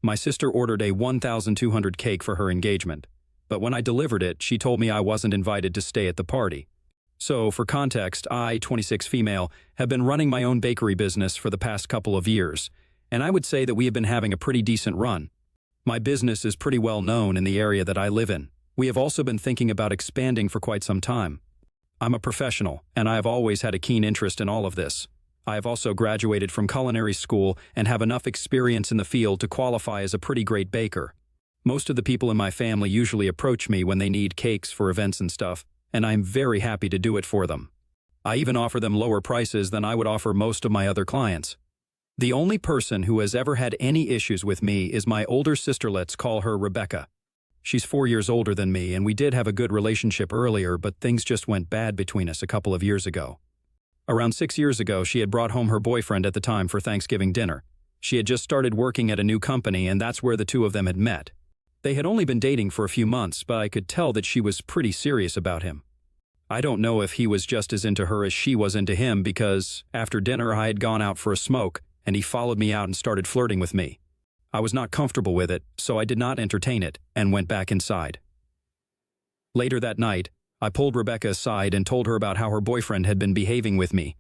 My sister ordered a 1,200 cake for her engagement, but when I delivered it, she told me I wasn't invited to stay at the party. So, for context, I, 26 female, have been running my own bakery business for the past couple of years, and I would say that we have been having a pretty decent run. My business is pretty well known in the area that I live in. We have also been thinking about expanding for quite some time. I'm a professional, and I have always had a keen interest in all of this. I have also graduated from culinary school and have enough experience in the field to qualify as a pretty great baker. Most of the people in my family usually approach me when they need cakes for events and stuff, and I'm very happy to do it for them. I even offer them lower prices than I would offer most of my other clients. The only person who has ever had any issues with me is my older sister. Let's call her Rebecca. She's 4 years older than me, and we did have a good relationship earlier, but things just went bad between us a couple of years ago. Around 6 years ago, she had brought home her boyfriend at the time for Thanksgiving dinner. She had just started working at a new company, and that's where the two of them had met. They had only been dating for a few months, but I could tell that she was pretty serious about him. I don't know if he was just as into her as she was into him, because after dinner I had gone out for a smoke, and he followed me out and started flirting with me. I was not comfortable with it, so I did not entertain it and went back inside. Later that night, I pulled Rebecca aside and told her about how her boyfriend had been behaving with me.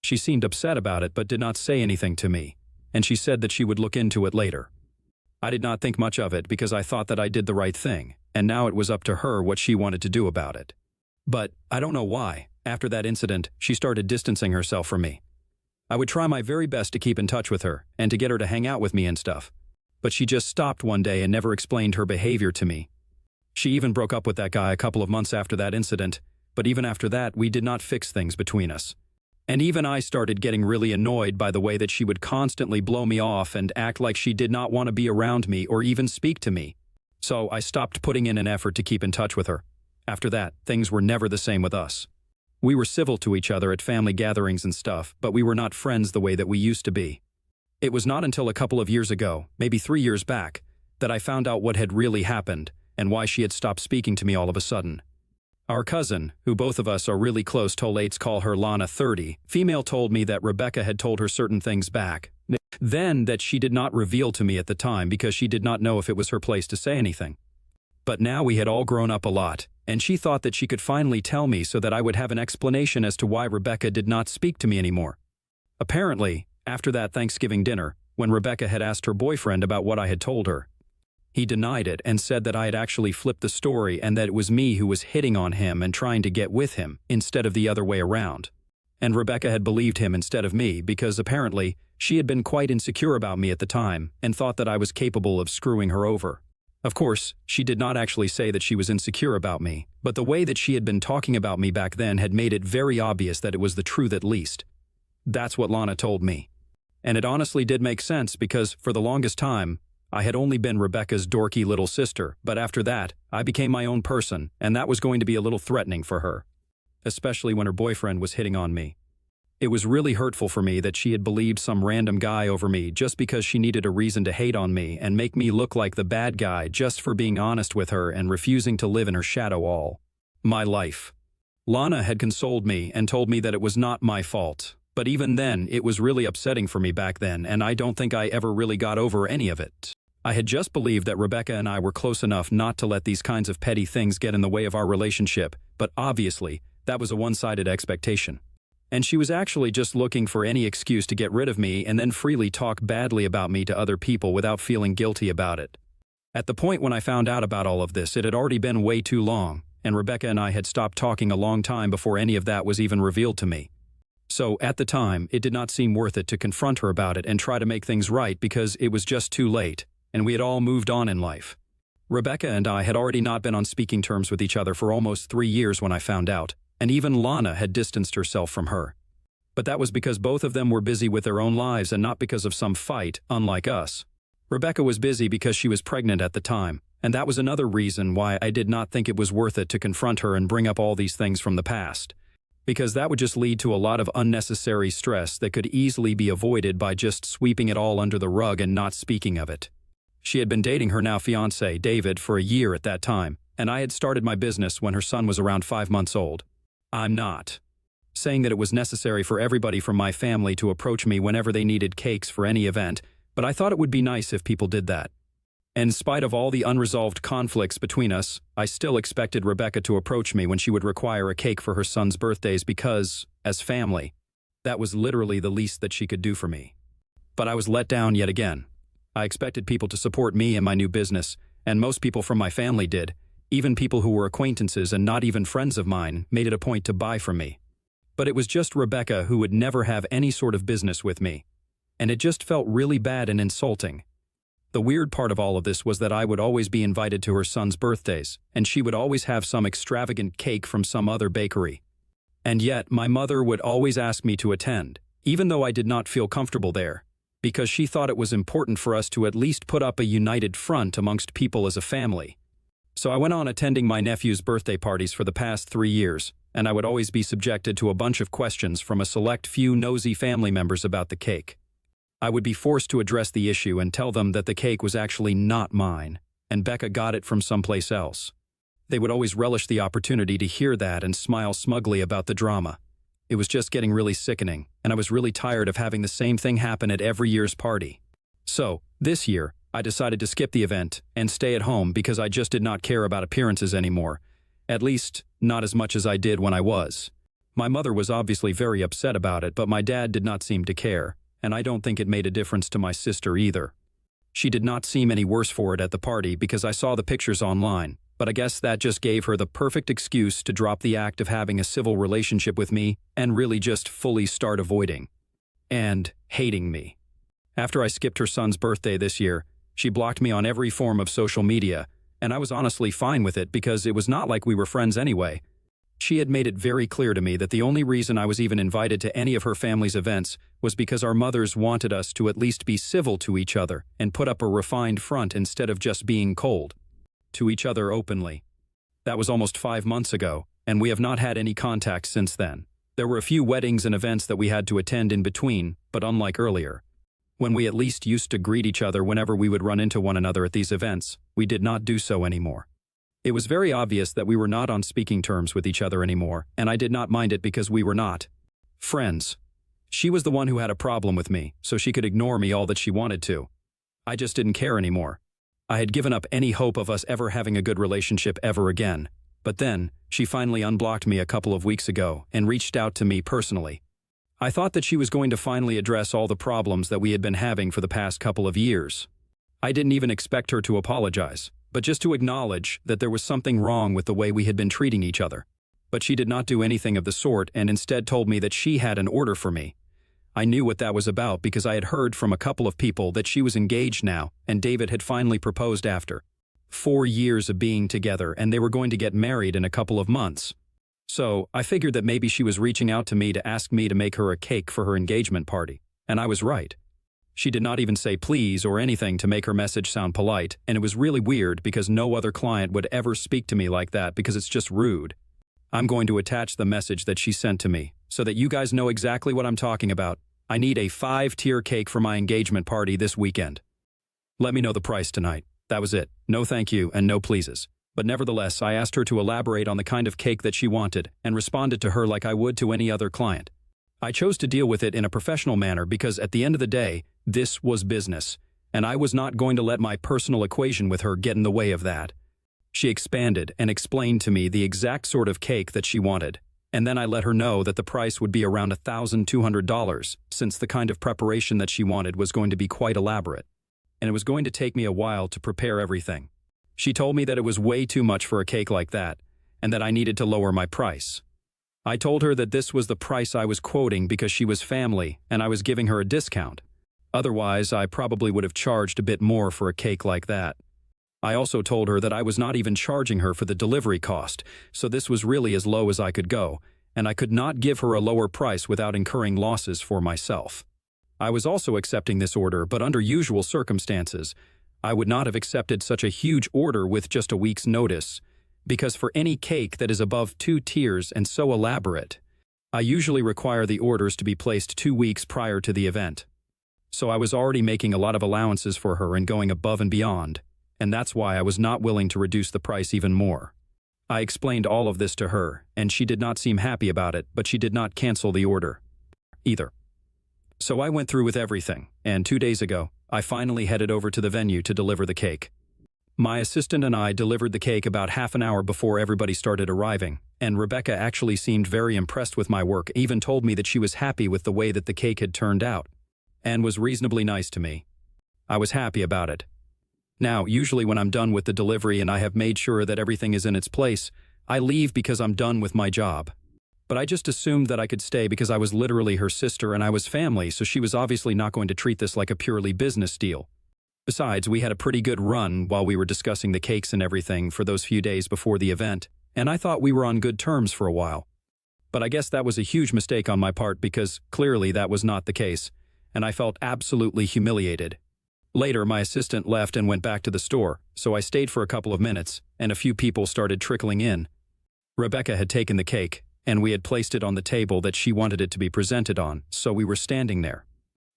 She seemed upset about it but did not say anything to me, and she said that she would look into it later. I did not think much of it because I thought that I did the right thing, and now it was up to her what she wanted to do about it. But I don't know why, after that incident, she started distancing herself from me. I would try my very best to keep in touch with her and to get her to hang out with me and stuff. But she just stopped one day and never explained her behavior to me. She even broke up with that guy a couple of months after that incident, but even after that, we did not fix things between us. And even I started getting really annoyed by the way that she would constantly blow me off and act like she did not want to be around me or even speak to me. So I stopped putting in an effort to keep in touch with her. After that, things were never the same with us. We were civil to each other at family gatherings and stuff, but we were not friends the way that we used to be. It was not until a couple of years ago, maybe 3 years back, that I found out what had really happened and why she had stopped speaking to me all of a sudden. Our cousin, who both of us are really close to, let's call her Lana 30, female, told me that Rebecca had told her certain things back then that she did not reveal to me at the time because she did not know if it was her place to say anything. But now we had all grown up a lot, and she thought that she could finally tell me so that I would have an explanation as to why Rebecca did not speak to me anymore. Apparently, after that Thanksgiving dinner, when Rebecca had asked her boyfriend about what I had told her, he denied it and said that I had actually flipped the story and that it was me who was hitting on him and trying to get with him instead of the other way around. And Rebecca had believed him instead of me because apparently she had been quite insecure about me at the time and thought that I was capable of screwing her over. Of course, she did not actually say that she was insecure about me, but the way that she had been talking about me back then had made it very obvious that it was the truth at least. That's what Lana told me. And it honestly did make sense because, for the longest time, I had only been Rebecca's dorky little sister, but after that, I became my own person, and that was going to be a little threatening for her. Especially when her boyfriend was hitting on me. It was really hurtful for me that she had believed some random guy over me just because she needed a reason to hate on me and make me look like the bad guy just for being honest with her and refusing to live in her shadow all my life. Lana had consoled me and told me that it was not my fault. But even then, it was really upsetting for me back then, and I don't think I ever really got over any of it. I had just believed that Rebecca and I were close enough not to let these kinds of petty things get in the way of our relationship, but obviously, that was a one-sided expectation. And she was actually just looking for any excuse to get rid of me and then freely talk badly about me to other people without feeling guilty about it. At the point when I found out about all of this, it had already been way too long, and Rebecca and I had stopped talking a long time before any of that was even revealed to me. So, at the time, it did not seem worth it to confront her about it and try to make things right because it was just too late, and we had all moved on in life. Rebecca and I had already not been on speaking terms with each other for almost 3 years when I found out, and even Lana had distanced herself from her. But that was because both of them were busy with their own lives and not because of some fight, unlike us. Rebecca was busy because she was pregnant at the time, and that was another reason why I did not think it was worth it to confront her and bring up all these things from the past. Because that would just lead to a lot of unnecessary stress that could easily be avoided by just sweeping it all under the rug and not speaking of it. She had been dating her now fiancé, David, for a year at that time, and I had started my business when her son was around 5 months old. I'm not saying that it was necessary for everybody from my family to approach me whenever they needed cakes for any event, but I thought it would be nice if people did that. In spite of all the unresolved conflicts between us, I still expected Rebecca to approach me when she would require a cake for her son's birthdays because, as family, that was literally the least that she could do for me. But I was let down yet again. I expected people to support me and my new business, and most people from my family did. Even people who were acquaintances and not even friends of mine made it a point to buy from me. But it was just Rebecca who would never have any sort of business with me. And it just felt really bad and insulting. The weird part of all of this was that I would always be invited to her son's birthdays, and she would always have some extravagant cake from some other bakery. And yet, my mother would always ask me to attend, even though I did not feel comfortable there, because she thought it was important for us to at least put up a united front amongst people as a family. So I went on attending my nephew's birthday parties for the past 3 years, and I would always be subjected to a bunch of questions from a select few nosy family members about the cake. I would be forced to address the issue and tell them that the cake was actually not mine, and Becca got it from someplace else. They would always relish the opportunity to hear that and smile smugly about the drama. It was just getting really sickening, and I was really tired of having the same thing happen at every year's party. So, this year, I decided to skip the event and stay at home because I just did not care about appearances anymore. At least, not as much as I did when I was. My mother was obviously very upset about it, but my dad did not seem to care, and I don't think it made a difference to my sister either. She did not seem any worse for it at the party because I saw the pictures online, but I guess that just gave her the perfect excuse to drop the act of having a civil relationship with me and really just fully start avoiding and hating me. After I skipped her son's birthday this year, she blocked me on every form of social media, and I was honestly fine with it because it was not like we were friends anyway. She had made it very clear to me that the only reason I was even invited to any of her family's events was because our mothers wanted us to at least be civil to each other and put up a refined front instead of just being cold to each other openly. That was almost 5 months ago, and we have not had any contact since then. There were a few weddings and events that we had to attend in between, but unlike earlier, when we at least used to greet each other whenever we would run into one another at these events, we did not do so anymore. It was very obvious that we were not on speaking terms with each other anymore, and I did not mind it because we were not friends. She was the one who had a problem with me, so she could ignore me all that she wanted to. I just didn't care anymore. I had given up any hope of us ever having a good relationship ever again. But then, she finally unblocked me a couple of weeks ago and reached out to me personally. I thought that she was going to finally address all the problems that we had been having for the past couple of years. I didn't even expect her to apologize, but just to acknowledge that there was something wrong with the way we had been treating each other. But she did not do anything of the sort and instead told me that she had an order for me. I knew what that was about because I had heard from a couple of people that she was engaged now and David had finally proposed after 4 years of being together and they were going to get married in a couple of months. So, I figured that maybe she was reaching out to me to ask me to make her a cake for her engagement party, and I was right. She did not even say please or anything to make her message sound polite, and it was really weird because no other client would ever speak to me like that because it's just rude. I'm going to attach the message that she sent to me so that you guys know exactly what I'm talking about. I need a 5-tier cake for my engagement party this weekend. Let me know the price tonight. That was it. No thank you and no pleases. But nevertheless, I asked her to elaborate on the kind of cake that she wanted and responded to her like I would to any other client. I chose to deal with it in a professional manner because at the end of the day, this was business, and I was not going to let my personal equation with her get in the way of that. She expanded and explained to me the exact sort of cake that she wanted, and then I let her know that the price would be around $1,200 since the kind of preparation that she wanted was going to be quite elaborate, and it was going to take me a while to prepare everything. She told me that it was way too much for a cake like that, and that I needed to lower my price. I told her that this was the price I was quoting because she was family and I was giving her a discount. Otherwise, I probably would have charged a bit more for a cake like that. I also told her that I was not even charging her for the delivery cost, so this was really as low as I could go, and I could not give her a lower price without incurring losses for myself. I was also accepting this order, but under usual circumstances, I would not have accepted such a huge order with just a week's notice, because for any cake that is above 2 tiers and so elaborate, I usually require the orders to be placed 2 weeks prior to the event. So I was already making a lot of allowances for her and going above and beyond, and that's why I was not willing to reduce the price even more. I explained all of this to her, and she did not seem happy about it, but she did not cancel the order either. So I went through with everything, and 2 days ago, I finally headed over to the venue to deliver the cake. My assistant and I delivered the cake about half an hour before everybody started arriving, and Rebecca actually seemed very impressed with my work, even told me that she was happy with the way that the cake had turned out, and was reasonably nice to me. I was happy about it. Now, usually when I'm done with the delivery and I have made sure that everything is in its place, I leave because I'm done with my job. But I just assumed that I could stay because I was literally her sister and I was family, so she was obviously not going to treat this like a purely business deal. Besides, we had a pretty good run while we were discussing the cakes and everything for those few days before the event, and I thought we were on good terms for a while. But I guess that was a huge mistake on my part because clearly that was not the case, and I felt absolutely humiliated. Later, my assistant left and went back to the store, so I stayed for a couple of minutes, and a few people started trickling in. Rebecca had taken the cake, and we had placed it on the table that she wanted it to be presented on, so we were standing there.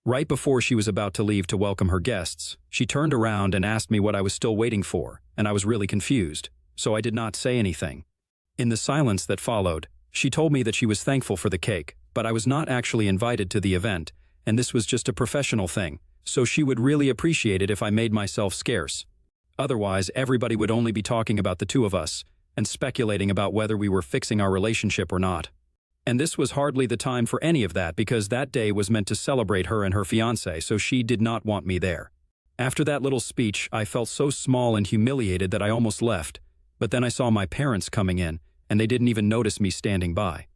Right before she was about to leave to welcome her guests, she turned around and asked me what I was still waiting for, and I was really confused, so I did not say anything. In the silence that followed, she told me that she was thankful for the cake, but I was not actually invited to the event, and this was just a professional thing, so she would really appreciate it if I made myself scarce. Otherwise, everybody would only be talking about the two of us, and speculating about whether we were fixing our relationship or not. And this was hardly the time for any of that because that day was meant to celebrate her and her fiancé, so she did not want me there. After that little speech, I felt so small and humiliated that I almost left, but then I saw my parents coming in, and they didn't even notice me standing by.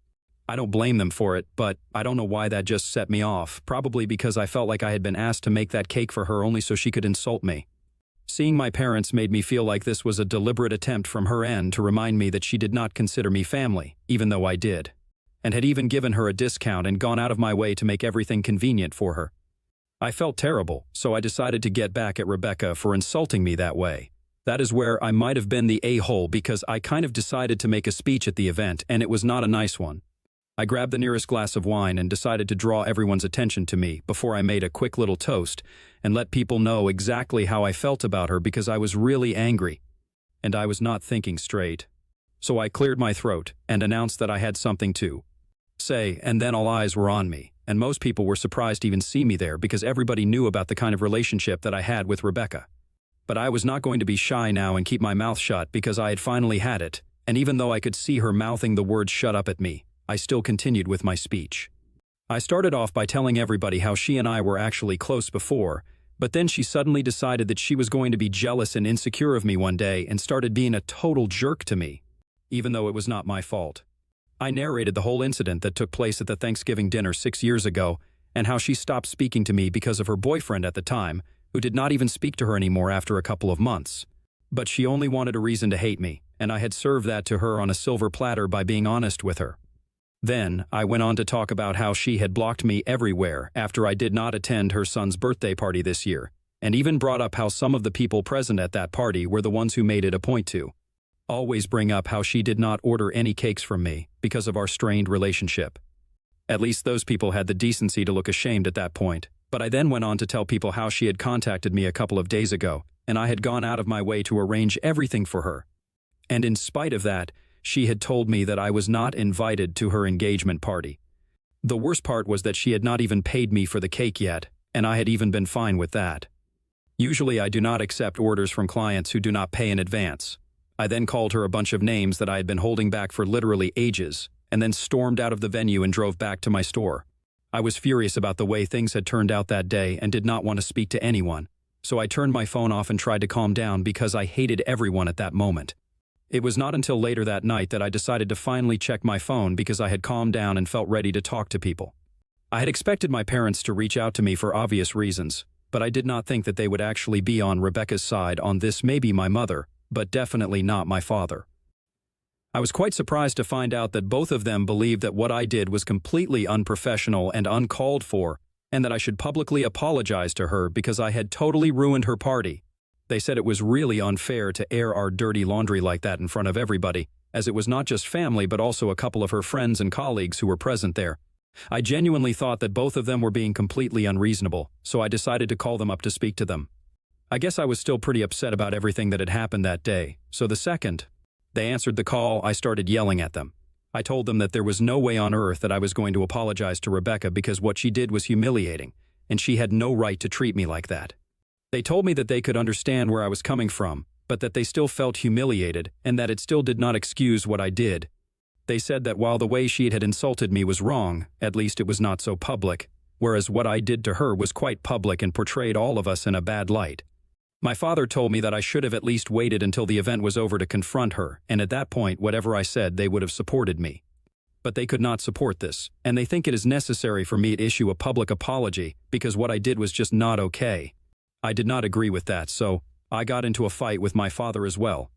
I don't blame them for it, but I don't know why that just set me off, probably because I felt like I had been asked to make that cake for her only so she could insult me. Seeing my parents made me feel like this was a deliberate attempt from her end to remind me that she did not consider me family, even though I did, and had even given her a discount and gone out of my way to make everything convenient for her. I felt terrible, so I decided to get back at Rebecca for insulting me that way. That is where I might have been the a-hole because I kind of decided to make a speech at the event, and it was not a nice one. I grabbed the nearest glass of wine and decided to draw everyone's attention to me before I made a quick little toast and let people know exactly how I felt about her because I was really angry, and I was not thinking straight. So I cleared my throat and announced that I had something to say, and then all eyes were on me, and most people were surprised to even see me there because everybody knew about the kind of relationship that I had with Rebecca. But I was not going to be shy now and keep my mouth shut because I had finally had it, and even though I could see her mouthing the words "shut up" at me, I still continued with my speech. I started off by telling everybody how she and I were actually close before, but then she suddenly decided that she was going to be jealous and insecure of me one day and started being a total jerk to me, even though it was not my fault. I narrated the whole incident that took place at the Thanksgiving dinner 6 years ago and how she stopped speaking to me because of her boyfriend at the time, who did not even speak to her anymore after a couple of months. But she only wanted a reason to hate me, and I had served that to her on a silver platter by being honest with her. Then, I went on to talk about how she had blocked me everywhere after I did not attend her son's birthday party this year, and even brought up how some of the people present at that party were the ones who made it a point to always bring up how she did not order any cakes from me because of our strained relationship. At least those people had the decency to look ashamed at that point, but I then went on to tell people how she had contacted me a couple of days ago, and I had gone out of my way to arrange everything for her. And in spite of that, she had told me that I was not invited to her engagement party. The worst part was that she had not even paid me for the cake yet, and I had even been fine with that. Usually I do not accept orders from clients who do not pay in advance. I then called her a bunch of names that I had been holding back for literally ages, and then stormed out of the venue and drove back to my store. I was furious about the way things had turned out that day and did not want to speak to anyone, so I turned my phone off and tried to calm down because I hated everyone at that moment. It was not until later that night that I decided to finally check my phone because I had calmed down and felt ready to talk to people. I had expected my parents to reach out to me for obvious reasons, but I did not think that they would actually be on Rebecca's side on this. Maybe my mother, but definitely not my father. I was quite surprised to find out that both of them believed that what I did was completely unprofessional and uncalled for, and that I should publicly apologize to her because I had totally ruined her party. They said it was really unfair to air our dirty laundry like that in front of everybody, as it was not just family but also a couple of her friends and colleagues who were present there. I genuinely thought that both of them were being completely unreasonable, so I decided to call them up to speak to them. I guess I was still pretty upset about everything that had happened that day, so the second they answered the call, I started yelling at them. I told them that there was no way on earth that I was going to apologize to Rebecca because what she did was humiliating, and she had no right to treat me like that. They told me that they could understand where I was coming from, but that they still felt humiliated and that it still did not excuse what I did. They said that while the way she had insulted me was wrong, at least it was not so public, whereas what I did to her was quite public and portrayed all of us in a bad light. My father told me that I should have at least waited until the event was over to confront her, and at that point, whatever I said, they would have supported me. But they could not support this, and they think it is necessary for me to issue a public apology because what I did was just not okay. I did not agree with that, so I got into a fight with my father as well.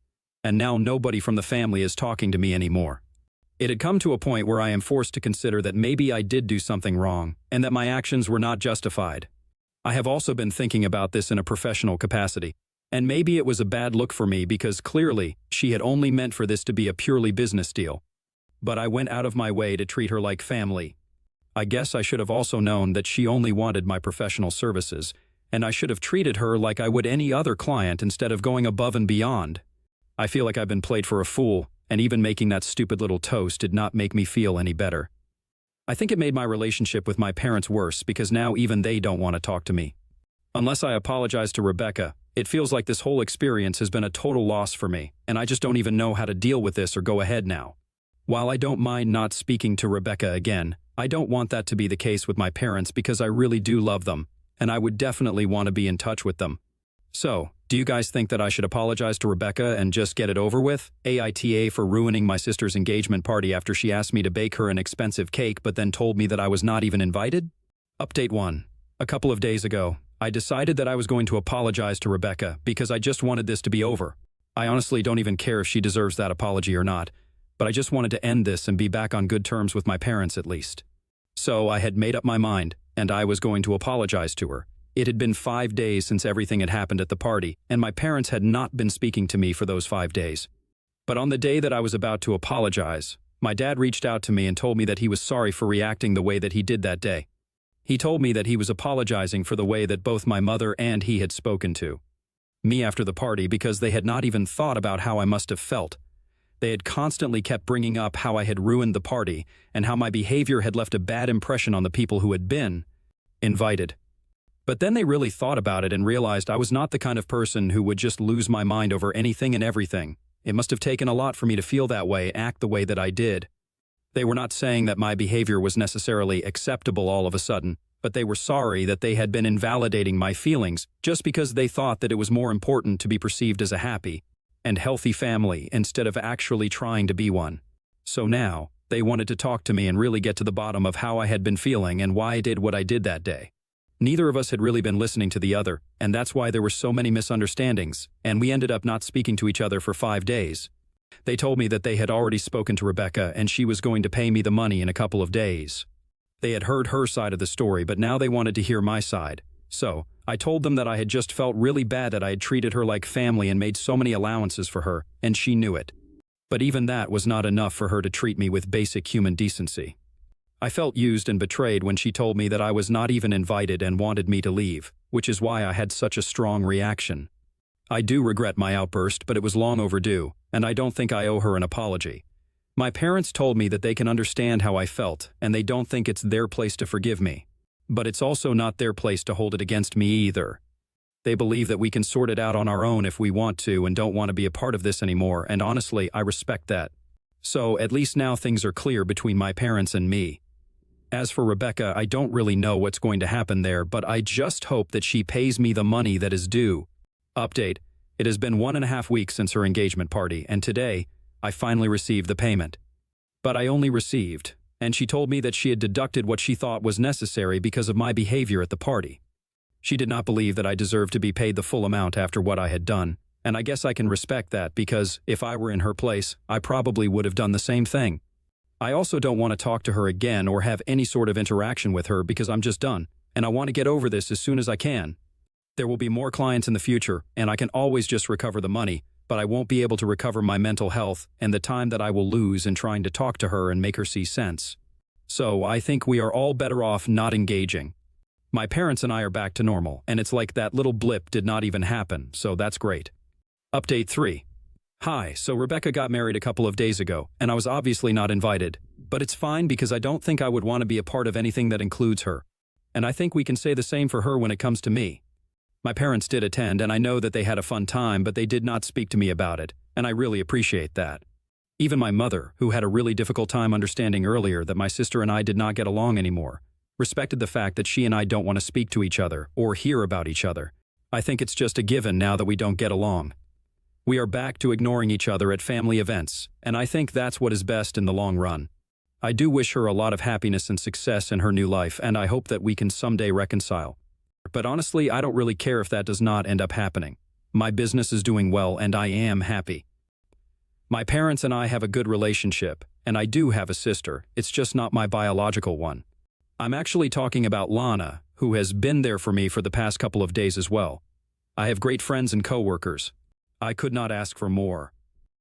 And now nobody from the family is talking to me anymore. It had come to a point where I am forced to consider that maybe I did do something wrong, and that my actions were not justified. I have also been thinking about this in a professional capacity, and maybe it was a bad look for me because clearly she had only meant for this to be a purely business deal. But I went out of my way to treat her like family. I guess I should have also known that she only wanted my professional services, and I should have treated her like I would any other client instead of going above and beyond. I feel like I've been played for a fool, and even making that stupid little toast did not make me feel any better. I think it made my relationship with my parents worse because now even they don't want to talk to me. Unless I apologize to Rebecca, it feels like this whole experience has been a total loss for me, and I just don't even know how to deal with this or go ahead now. While I don't mind not speaking to Rebecca again, I don't want that to be the case with my parents because I really do love them, and I would definitely want to be in touch with them. So, do you guys think that I should apologize to Rebecca and just get it over with? AITA for ruining my sister's engagement party after she asked me to bake her an expensive cake but then told me that I was not even invited? Update 1. A couple of days ago, I decided that I was going to apologize to Rebecca because I just wanted this to be over. I honestly don't even care if she deserves that apology or not, but I just wanted to end this and be back on good terms with my parents at least. So I had made up my mind, and I was going to apologize to her. It had been 5 days since everything had happened at the party, and my parents had not been speaking to me for those 5 days. But on the day that I was about to apologize, my dad reached out to me and told me that he was sorry for reacting the way that he did that day. He told me that he was apologizing for the way that both my mother and he had spoken to me after the party because they had not even thought about how I must have felt. They had constantly kept bringing up how I had ruined the party and how my behavior had left a bad impression on the people who had been invited. But then they really thought about it and realized I was not the kind of person who would just lose my mind over anything and everything. It must have taken a lot for me to feel that way, act the way that I did. They were not saying that my behavior was necessarily acceptable all of a sudden, but they were sorry that they had been invalidating my feelings just because they thought that it was more important to be perceived as a happy and healthy family instead of actually trying to be one. So now, they wanted to talk to me and really get to the bottom of how I had been feeling and why I did what I did that day. Neither of us had really been listening to the other, and that's why there were so many misunderstandings, and we ended up not speaking to each other for 5 days. They told me that they had already spoken to Rebecca and she was going to pay me the money in a couple of days. They had heard her side of the story, but now they wanted to hear my side. So, I told them that I had just felt really bad that I had treated her like family and made so many allowances for her, and she knew it. But even that was not enough for her to treat me with basic human decency. I felt used and betrayed when she told me that I was not even invited and wanted me to leave, which is why I had such a strong reaction. I do regret my outburst, but it was long overdue, and I don't think I owe her an apology. My parents told me that they can understand how I felt, and they don't think it's their place to forgive me. But it's also not their place to hold it against me either. They believe that we can sort it out on our own if we want to and don't want to be a part of this anymore, and honestly, I respect that. So, at least now things are clear between my parents and me. As for Rebecca, I don't really know what's going to happen there, but I just hope that she pays me the money that is due. Update. It has been 1.5 weeks since her engagement party, and today, I finally received the payment. But I only received, and she told me that she had deducted what she thought was necessary because of my behavior at the party. She did not believe that I deserved to be paid the full amount after what I had done, and I guess I can respect that because if I were in her place, I probably would have done the same thing. I also don't want to talk to her again or have any sort of interaction with her because I'm just done, and I want to get over this as soon as I can. There will be more clients in the future, and I can always just recover the money, but I won't be able to recover my mental health and the time that I will lose in trying to talk to her and make her see sense. So I think we are all better off not engaging. My parents and I are back to normal, and it's like that little blip did not even happen, so that's great. Update 3. Hi, so Rebecca got married a couple of days ago, and I was obviously not invited, but it's fine because I don't think I would want to be a part of anything that includes her. And I think we can say the same for her when it comes to me. My parents did attend, and I know that they had a fun time, but they did not speak to me about it, and I really appreciate that. Even my mother, who had a really difficult time understanding earlier that my sister and I did not get along anymore, respected the fact that she and I don't want to speak to each other or hear about each other. I think it's just a given now that we don't get along. We are back to ignoring each other at family events, and I think that's what is best in the long run. I do wish her a lot of happiness and success in her new life, and I hope that we can someday reconcile. But honestly, I don't really care if that does not end up happening. My business is doing well, and I am happy. My parents and I have a good relationship, and I do have a sister. It's just not my biological one. I'm actually talking about Lana, who has been there for me for the past couple of days as well. I have great friends and coworkers. I could not ask for more.